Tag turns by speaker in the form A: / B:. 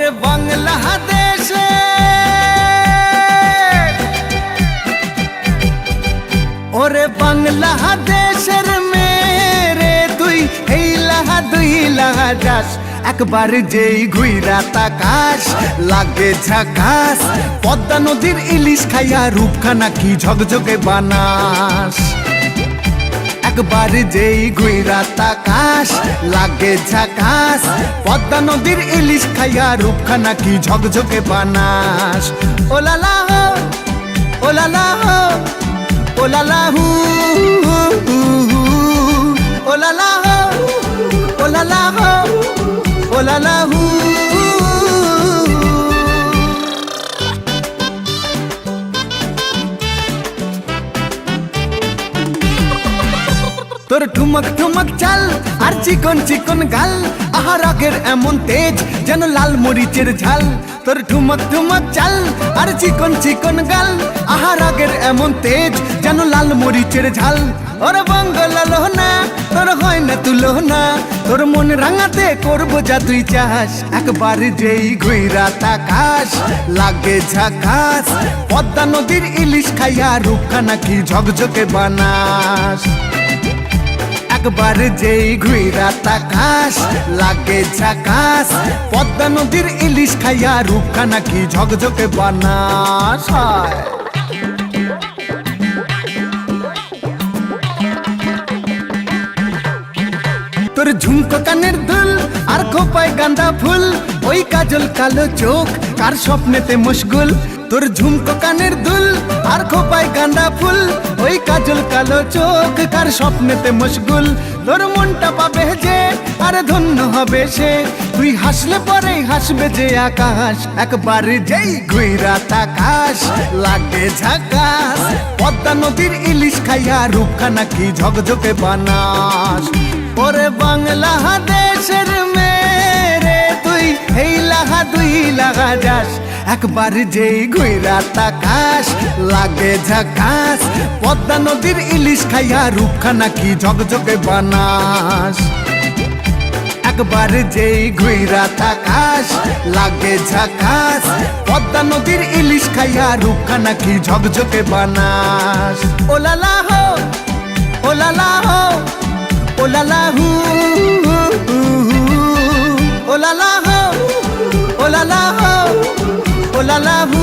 A: ওরে বাংলাদেশে ওরে বাংলাদেশের মেরে তুই এই লাহা দুই লাহা যাস একবার যেই ঘুইরা তাকাস লাগে ঝাকাস পদ্মা নদীর ইলিশ খাইয়া রূপখানা কি ঝকঝকে বানাস একবার যেই ঘুইরা তাকাস লাগে ঝাকাস পদ্মা নদীর ইলিশ খাইয়া রূপখানা কি ঝকঝকে বানাস ওলালা হো ওলালা হো ওলালা হু ওলালা হো ওলালা হো ওলালা হু তোর ঠুমক ঠুমক চাল আর চিকন চিকন গাল আহার আগের এমন তেজ যেন লাল মরিচের ঝাল তোর ঠুমক ঠুমক চাল আর চিকন চিকন গাল আহার আগের এমন তেজ যেন লাল মরিচের ঝাল ওর বঙ্গলালো না তোর হয় না তুলো না তোর মন রাঙাতে করবো যা তুই চাস একবার যেই ঘুইরা তাকাস লাগে ঝাকাস পদ্মা নদীর ইলিশ খাইয়া রূপখানা কি ঝকঝকে বানাস একবার যেই ঘুইরা তাকাস লাগে ঝাকাস পদ্মা নদীর ইলিশ খাইয়া রূপখানা কি ঝকঝকে বানাস তোর ঝুমকো কানের দুল আর খোপায় গাঁদা ফুল ওই কাজল কালো চোখ কার স্বপ্নেতে মশগুল তোর ঝুমকো কানের দুল আর খোপায় গাঁদা ফুল ওই কাজল কালো চোখ কার স্বপ্নেতে মশগুল তোর মনটা পাবে যে আর ধন্য হবে সে তুই হাসলে পরে হাসবে যে আকাশ একবার যেই ঘুইরা তাকাস লাগে ঝাকাস পদ্মা নদীর ইলিশ খাইয়া রূপখানা কি ঝকঝকে বানাস ওরে বাংলাদেশের মেরে তুই এই লাহা দুই লাহা যাস একবার যেই ঘুইরা তাকাস লাগে ঝাকাস পদ্মা নদীর ইলিশ খাইয়া রূপখানা কি ঝকঝকে বানাস একবার যেই ঘুইরা তাকাস লাগে ঝাকাস পদ্মা নদীর ইলিশ খাইয়া রূপখানা কি ঝকঝকে বানাস ওলালা হো ওলালা হো ওলালা হু ওলালা হো ওলালা হো ওলালা হু